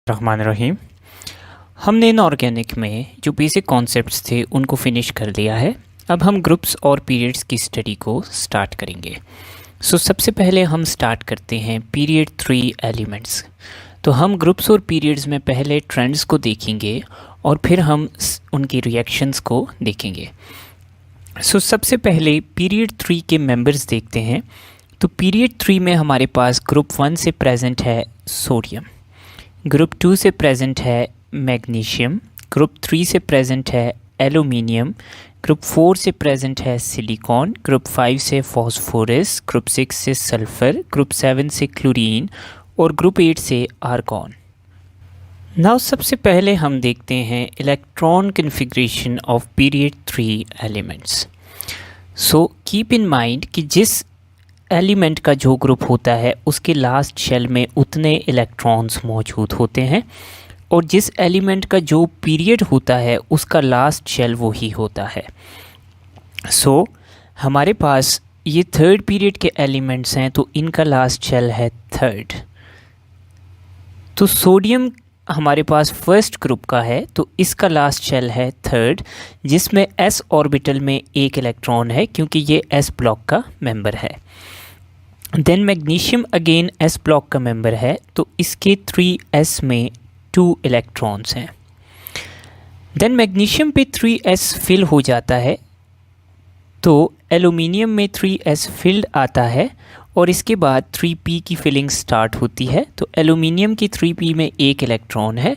रहमान रहीम। हमने इनऑर्गेनिक में जो बेसिक कॉन्सेप्ट्स थे उनको फिनिश कर लिया है। अब हम ग्रुप्स और पीरियड्स की स्टडी को स्टार्ट करेंगे। सबसे पहले हम स्टार्ट करते हैं पीरियड 3 एलिमेंट्स। तो हम ग्रुप्स और पीरियड्स में पहले ट्रेंड्स को देखेंगे और फिर हम उनकी रिएक्शंस को देखेंगे। सबसे पहले पीरियड 3 के मेंबर्स देखते हैं। तो पीरियड 3 में हमारे पास ग्रुप 1 से प्रेजेंट है सोडियम, ग्रुप 2 से प्रेजेंट है मैग्नीशियम, ग्रुप 3 से प्रेजेंट है एल्यूमिनियम, ग्रुप 4 से प्रेजेंट है सिलिकॉन, ग्रुप 5 से फॉस्फोरस, ग्रुप 6 से सल्फ़र, ग्रुप 7 से क्लोरीन और ग्रुप 8 से आर्गॉन। नाउ सबसे पहले हम देखते हैं electron configuration of period 3 elements. Keep in mind कि जिस एलिमेंट का जो ग्रुप होता है उसके लास्ट शेल में उतने इलेक्ट्रॉन्स मौजूद होते हैं और जिस एलिमेंट का जो पीरियड होता है उसका लास्ट शेल वो ही होता है। हमारे पास ये थर्ड पीरियड के एलिमेंट्स हैं तो इनका लास्ट शेल है थर्ड। तो सोडियम हमारे पास फर्स्ट ग्रुप का है तो इसका लास्ट शेल है थर्ड, जिसमें s ऑर्बिटल में एक इलेक्ट्रॉन है क्योंकि ये s ब्लॉक का मेंबर है। Then magnesium again s block का मेंबर है तो इसके 3s में 2 इलेक्ट्रॉन्स हैं। देन मैग्नीशियम पे 3s फिल हो जाता है तो एल्यूमिनियम में 3s फिल्ड आता है और इसके बाद 3p की फिलिंग स्टार्ट होती है। तो एल्यूमिनियम की 3p में एक इलेक्ट्रॉन है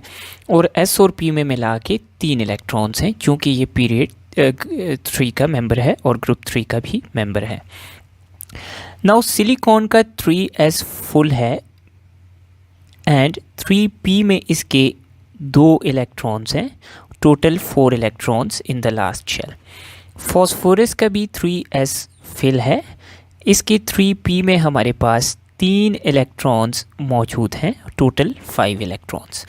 और s और p में मिला के 3 इलेक्ट्रॉन्स हैं क्योंकि ये पीरियड 3 का मेंबर है और ग्रुप 3 का भी मेंबर है। नाउ सिलिकॉन का 3s फुल है एंड 3p में इसके 2 इलेक्ट्रॉन्स हैं, total 4 electrons in the last shell. Phosphorus का भी 3s फिल है, इसके 3p में हमारे पास 3 इलेक्ट्रॉन्स मौजूद हैं, टोटल 5 इलेक्ट्रॉन्स।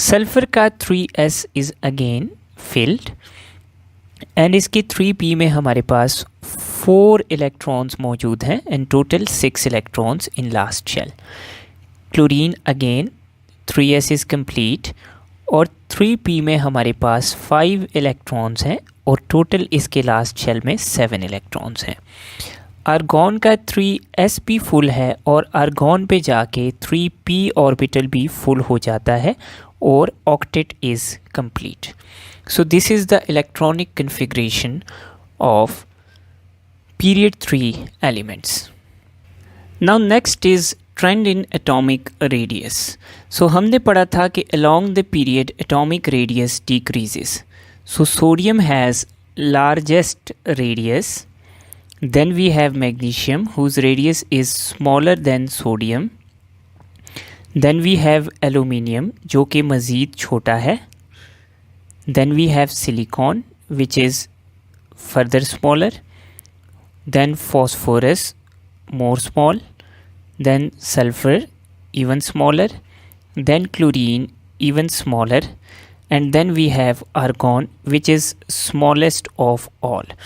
सल्फर का 3s is again filled and इसके 3p में हमारे पास 4 इलेक्ट्रॉन्स मौजूद हैं and total 6 electrons in last shell. Chlorine again 3s is complete और 3p में हमारे पास 5 इलेक्ट्रॉन्स हैं और टोटल इसके लास्ट शेल में 7 इलेक्ट्रॉन्स हैं। आर्गॉन का 3sp फुल है और आर्गॉन पे जाके 3p ऑर्बिटल भी फुल हो जाता है और octet is complete. So this is the electronic configuration of period 3 elements. Now next is trend in atomic radius. So हमने पढ़ा था कि along the period atomic radius decreases. So sodium has largest radius. Then we have magnesium whose radius is smaller than sodium. Then we have aluminium जो कि मज़ीद छोटा है। Then we have silicon which is further smaller, then phosphorus more small, then sulfur even smaller, then chlorine even smaller, and then we have argon which is smallest of all.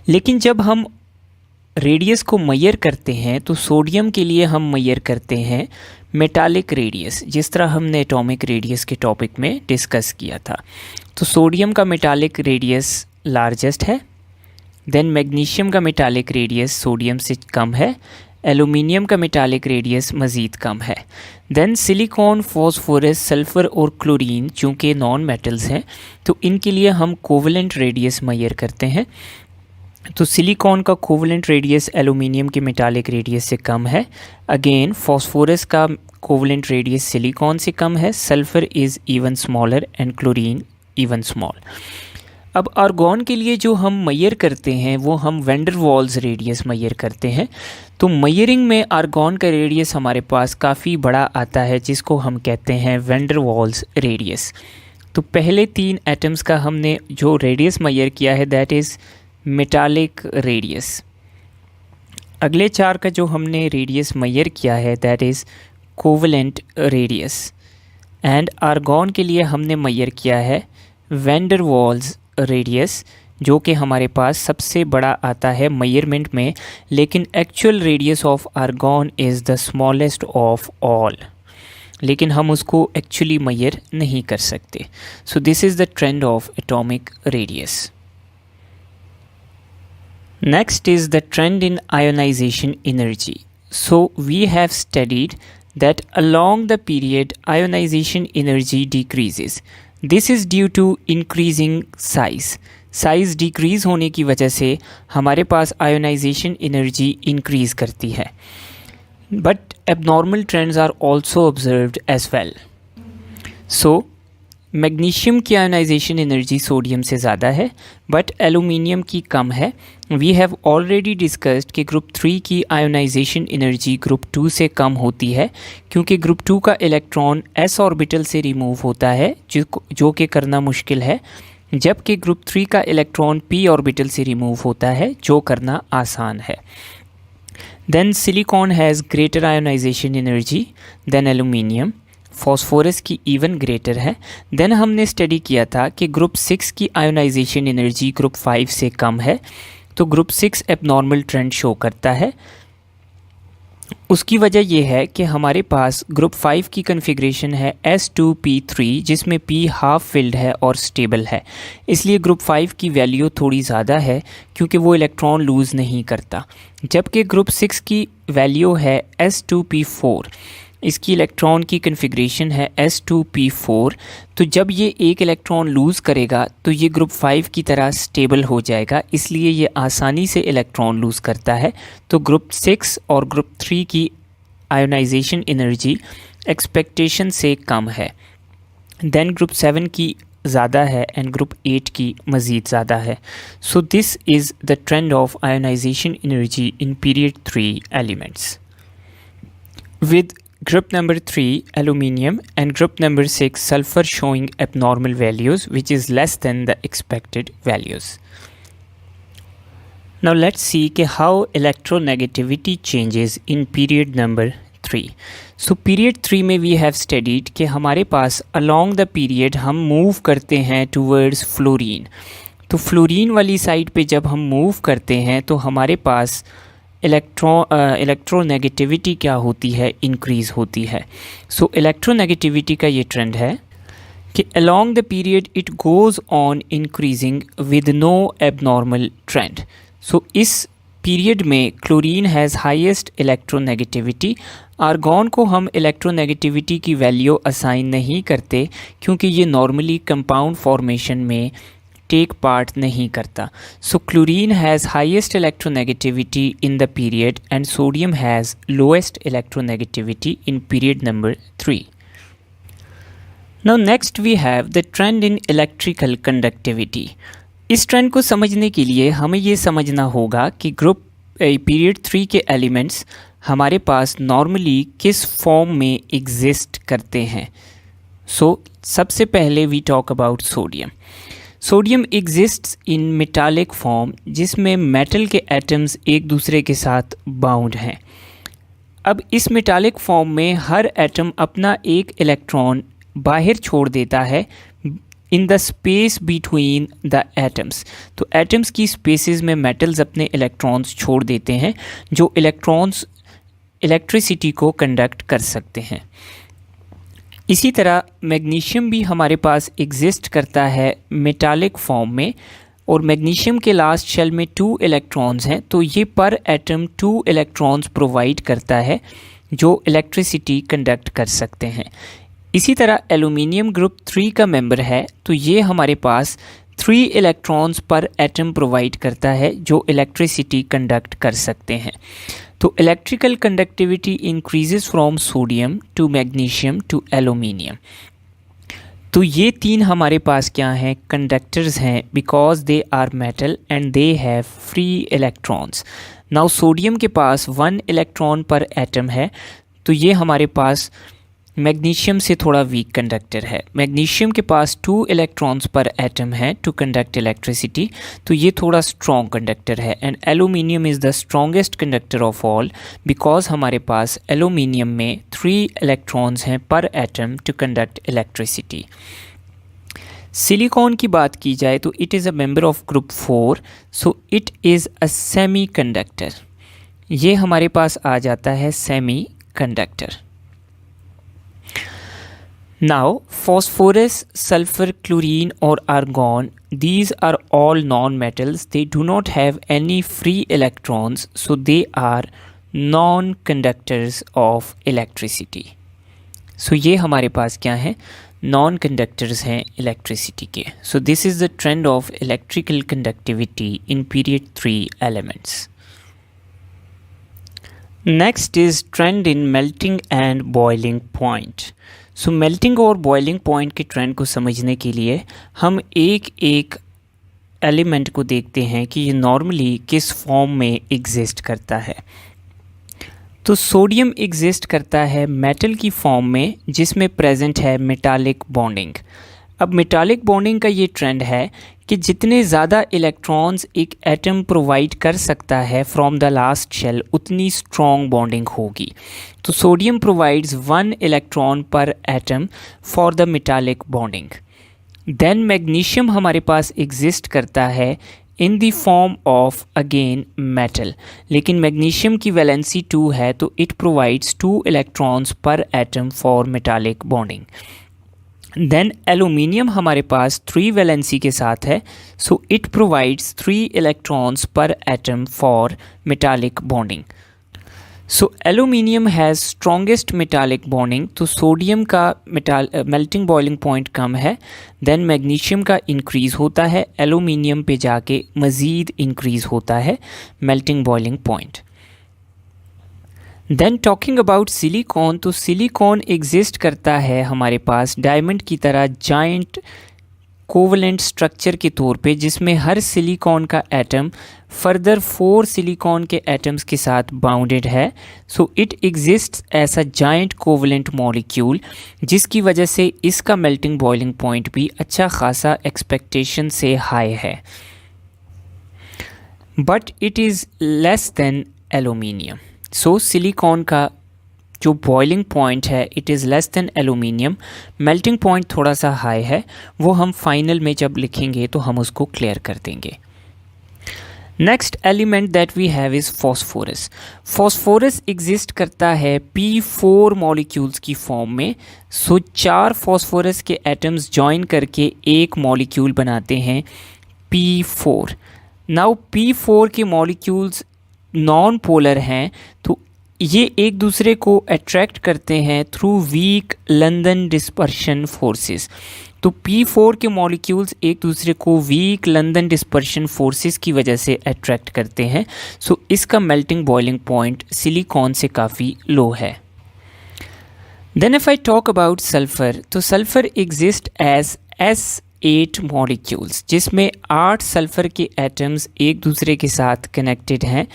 लेकिन जब हम radius को major करते हैं तो sodium के लिए हम मेजर करते हैं मेटालिक रेडियस, जिस तरह हमने एटॉमिक रेडियस के टॉपिक में डिस्कस किया था। तो सोडियम का मेटालिक रेडियस लार्जेस्ट है, देन मैग्नीशियम का मेटालिक रेडियस सोडियम से कम है, एल्यूमिनियम का मेटालिक रेडियस मज़ीद कम है। देन सिलिकॉन, फॉस्फोरस, सल्फ़र और क्लोरीन चूँकि नॉन मेटल्स हैं तो इनके लिए हम कोवलेंट रेडियस मेजर करते हैं। तो सिलिकॉन का कोवलेंट रेडियस एल्यूमिनियम के मेटालिक रेडियस से कम है। अगेन फॉस्फोरस का कोवलेंट रेडियस सिलिकॉन से कम है। Sulphur is even smaller and chlorine even small. अब आर्गॉन के लिए जो हम मेजर करते हैं वो हम van der Waals radius major करते हैं। तो मेजरिंग में आर्गॉन का रेडियस हमारे पास काफ़ी बड़ा आता है जिसको हम कहते हैं वैन डर वाल्स रेडियस। तो पहले 3 एटम्स का हमने जो रेडियस मेजर किया है दैट इज़ मेटालिक रेडियस। अगले 4 का जो हमने रेडियस मेजर किया है that is covalent radius and argon के लिए हमने मेजर किया है वैन डर वाल्स रेडियस जो कि हमारे पास सबसे बड़ा आता है मेजरमेंट में, लेकिन actual radius of argon is the smallest of all. लेकिन हम उसको एक्चुअली मेजर नहीं कर सकते। सो this is the trend of atomic radius. Next is the trend in ionization energy. So we have studied that along the period ionization energy decreases. This is due to increasing size. Size decrease होने की वजह से हमारे पास ionisation energy increase करती है। But abnormal trends are also observed as well. So magnesium की ionisation energy sodium से ज़्यादा है बट एलुमिनियम की कम है। वी हैव ऑलरेडी डिस्कस्ड कि ग्रुप 3 की आयोनाइजेशन एनर्जी ग्रुप 2 से कम होती है क्योंकि ग्रुप 2 का इलेक्ट्रॉन एस ऑर्बिटल से रिमूव होता है जो कि करना मुश्किल है, जबकि ग्रुप 3 का इलेक्ट्रॉन पी ऑर्बिटल से रिमूव होता है जो करना आसान है। Then silicon has greater ionisation energy than aluminium. Phosphorus की इवन ग्रेटर है। देन हमने स्टडी किया था कि ग्रुप 6 की आयोनाइजेशन एनर्जी ग्रुप 5 से कम है, तो ग्रुप 6 एबनॉर्मल ट्रेंड शो करता है। उसकी वजह यह है कि हमारे पास ग्रुप 5 की कन्फिग्रेशन है S2P3 जिसमें P हाफ फिल्ड है और स्टेबल है, इसलिए ग्रुप 5 की वैल्यू थोड़ी ज़्यादा है क्योंकि वो इलेक्ट्रॉन लूज़ नहीं करता, जबकि ग्रुप 6 की वैल्यू है S2P4। इसकी इलेक्ट्रॉन की कन्फिग्रेशन है S2P4, तो जब ये एक इलेक्ट्रॉन लूज़ करेगा तो ये ग्रुप 5 की तरह स्टेबल हो जाएगा, इसलिए ये आसानी से इलेक्ट्रॉन लूज़ करता है। तो ग्रुप 6 और ग्रुप 3 की आयोनाइजेशन एनर्जी एक्सपेक्टेशन से कम है। देन ग्रुप 7 की ज़्यादा है एंड ग्रुप 8 की मज़ीद ज़्यादा है। So this is the trend of ionisation energy in period 3 elements. With group number 3 aluminium and group number 6 sulfur showing abnormal values which is less than the expected values. Now let's see कि how electronegativity changes in period number 3. So period 3 में we have studied कि हमारे पास along the period हम move करते हैं towards fluorine। तो fluorine वाली side पे जब हम move करते हैं तो हमारे पास इलेक्ट्रोनेगेटिविटी क्या होती है, इंक्रीज़ होती है। सो इलेक्ट्रोनेगेटिविटी का ये ट्रेंड है कि along the period it goes on increasing with no abnormal trend. So इस पीरियड में chlorine has highest electronegativity. Argon को हम इलेक्ट्रोनेगेटिविटी की वैल्यू असाइन नहीं करते क्योंकि ये नॉर्मली कंपाउंड फॉर्मेशन में टेक पार्ट नहीं करता। So chlorine has highest electronegativity in the period and sodium has lowest electronegativity in period number 3। Now next we have the trend in electrical conductivity. इस trend को समझने के लिए हमें ये समझना होगा कि ग्रुप पीरियड 3 के एलिमेंट्स हमारे पास नॉर्मली किस फॉर्म में एग्जिस्ट करते हैं। सो सबसे पहले we talk about sodium. Sodium exists in metallic form जिसमें मेटल के एटम्स एक दूसरे के साथ बाउंड हैं। अब इस मेटालिक फॉर्म में हर एटम अपना एक इलेक्ट्रॉन बाहर छोड़ देता है in the space between the atoms. तो एटम्स की स्पेसेस में मेटल्स अपने इलेक्ट्रॉन्स छोड़ देते हैं जो इलेक्ट्रॉन्स इलेक्ट्रिसिटी को कंडक्ट कर सकते हैं। इसी तरह मैग्नीशियम भी हमारे पास एग्जिस्ट करता है मेटालिक फॉर्म में और मैग्नीशियम के लास्ट शेल में 2 इलेक्ट्रॉन्स हैं, तो ये पर एटम 2 इलेक्ट्रॉन्स प्रोवाइड करता है जो इलेक्ट्रिसिटी कंडक्ट कर सकते हैं। इसी तरह एल्यूमिनियम ग्रुप 3 का मेंबर है, तो ये हमारे पास 3 इलेक्ट्रॉन्स पर एटम प्रोवाइड करता है जो इलेक्ट्रिसिटी कंडक्ट कर सकते हैं। तो electrical conductivity increases from sodium to magnesium to aluminium. तो ये 3 हमारे पास क्या हैं, कंडक्टर्स हैं, because they are metal and they have free electrons. Now sodium के पास 1 इलेक्ट्रॉन पर एटम है, तो ये हमारे पास मैग्नीशियम से थोड़ा वीक कंडक्टर है। मैग्नीशियम के पास 2 इलेक्ट्रॉन्स पर एटम है टू कंडक्ट इलेक्ट्रिसिटी, तो ये थोड़ा स्ट्रॉन्ग कंडक्टर है। And aluminium is the strongest conductor of all because हमारे पास एल्यूमिनियम में 3 इलेक्ट्रॉन्स हैं per atom to conduct electricity. Silicon की बात की जाए तो it is a member of group 4, so it is a semiconductor. ये हमारे पास आ जाता है semiconductor. Now, phosphorus, sulfur, chlorine or argon, these are all non-metals. They do not have any free electrons, so they are non-conductors of electricity. So ये हमारे पास क्या है, non-conductors हैं electricity के. So this is the trend of electrical conductivity in period 3 elements. Next is trend in melting and boiling point. So melting और boiling point के trend को समझने के लिए हम एक एक एलिमेंट को देखते हैं कि ये नॉर्मली किस फॉर्म में एग्जिस्ट करता है. तो सोडियम एग्जिस्ट करता है मेटल की फॉर्म में जिसमें प्रेजेंट है मेटालिक बॉन्डिंग. अब मेटालिक बॉन्डिंग का ये ट्रेंड है कि जितने ज़्यादा इलेक्ट्रॉन्स एक एटम प्रोवाइड कर सकता है फ्रॉम द लास्ट शेल उतनी स्ट्रॉन्ग बॉन्डिंग होगी. तो sodium provides 1 electron per atom for the metallic bonding. Then magnesium हमारे पास एग्जिस्ट करता है in the form of again metal, लेकिन मैग्नीशियम की वैलेंसी 2 है तो it provides 2 electrons per atom for metallic bonding. Then aluminium हमारे पास 3 वैलेंसी के साथ है, so it provides 3 electrons per atom for metallic bonding. So aluminium has strongest metallic bonding, तो सोडियम का मेल्टिंग बॉइलिंग पॉइंट कम है. देन मैग्नीशियम का इंक्रीज़ होता है, एलुमिनियम पे जाके मज़ीद इंक्रीज़ होता है melting boiling point. Then talking about silicon, तो सिलिकॉन एग्जिस्ट करता है हमारे पास डायमंड की तरह जाइंट कोवलेंट स्ट्रक्चर के तौर पे, जिसमें हर सिलिकॉन का एटम फर्दर 4 सिलिकॉन के एटम्स के साथ बाउंडेड है. So it exists as a giant covalent molecule, जिसकी वजह से इसका मेल्टिंग बॉइलिंग पॉइंट भी अच्छा खासा एक्सपेक्टेशन से हाई है. But it is less than aluminium. So silicon का जो बॉइलिंग पॉइंट है it is less than aluminium. Melting point थोड़ा सा हाई है, वो हम फाइनल में जब लिखेंगे तो हम उसको क्लियर कर देंगे. Next element that we have is phosphorus. Phosphorus exist करता है P4 मॉलिक्यूल्स की फॉर्म में. सो 4 फॉस्फोरस के एटम्स जॉइन करके एक मॉलिक्यूल बनाते हैं P4. नाउ P4 के मॉलिक्यूल्स नॉन पोलर हैं, तो ये एक दूसरे को अट्रैक्ट करते हैं through weak London dispersion forces. तो P4 के मॉलिक्यूल्स एक दूसरे को वीक लंदन डिस्पर्शन फोर्सेस की वजह से अट्रैक्ट करते हैं. सो इसका मेल्टिंग बॉइलिंग पॉइंट सिलिकॉन से काफ़ी लो है. Then if I talk about sulphur, तो sulphur exist as S8 molecules, जिसमें 8 सल्फ़र के एटम्स एक दूसरे के साथ कनेक्टेड हैं.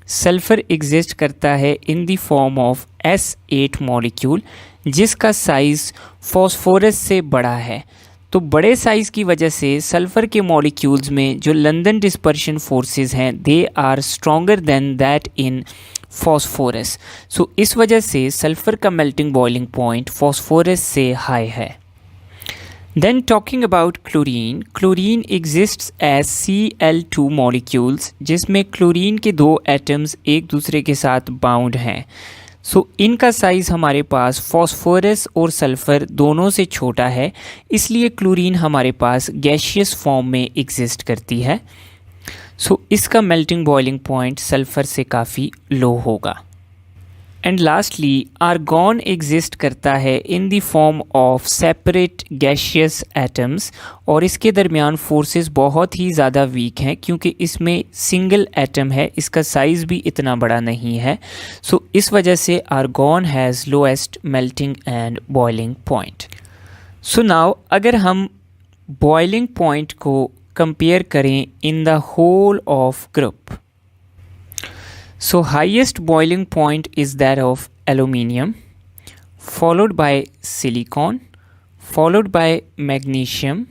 सल्फ़र एग्जिस्ट करता है in the form of S8 molecule, जिसका साइज़ फॉस्फोरस से बड़ा है. तो बड़े साइज़ की वजह से सल्फ़र के मॉलिक्यूल्स में जो लंदन डिस्पर्शन फोर्सेस हैं they are stronger than that in phosphorus. So इस वजह से सल्फ़र का मेल्टिंग बॉइलिंग पॉइंट फॉस्फोरस से हाई है. Then talking about chlorine, chlorine exists as Cl2 molecules, जिसमें क्लोरीन के 2 एटम्स एक दूसरे के साथ बाउंड हैं. सो इनका साइज़ हमारे पास फॉस्फोरस और सल्फ़र दोनों से छोटा है, इसलिए क्लोरीन हमारे पास गैशियस फॉर्म में एग्जिस्ट करती है. सो इसका मेल्टिंग बॉइलिंग पॉइंट सल्फ़र से काफ़ी लो होगा. एंड लास्टली आर्गॉन एग्जिस्ट करता है in the form of separate gaseous atoms, और इसके दरमियान फोर्सेस बहुत ही ज़्यादा वीक हैं क्योंकि इसमें सिंगल एटम है, इसका साइज़ भी इतना बड़ा नहीं है. सो इस वजह से argon has lowest melting and boiling point. So now अगर हम बॉइलिंग पॉइंट को कंपेयर करें in the whole of group, so highest boiling point is that of aluminium, followed by silicon, followed by magnesium,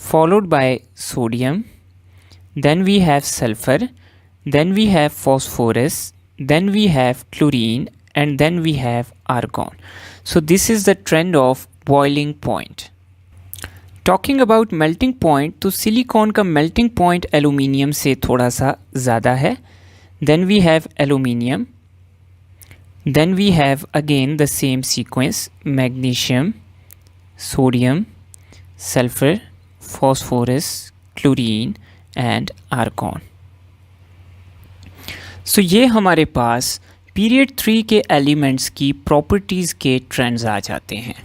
followed by sodium, then we have sulfur, then we have phosphorus, then we have chlorine, and then we have argon. So this is the trend of boiling point. Talking about melting point, तो silicon का melting point aluminium से थोड़ा सा ज़्यादा है. Then we have aluminium, then we have again the same sequence magnesium, sodium, sulphur, phosphorus, chlorine and argon. So ये हमारे पास period 3 के एलिमेंट्स की प्रॉपर्टीज़ के ट्रेंड्स आ जाते हैं।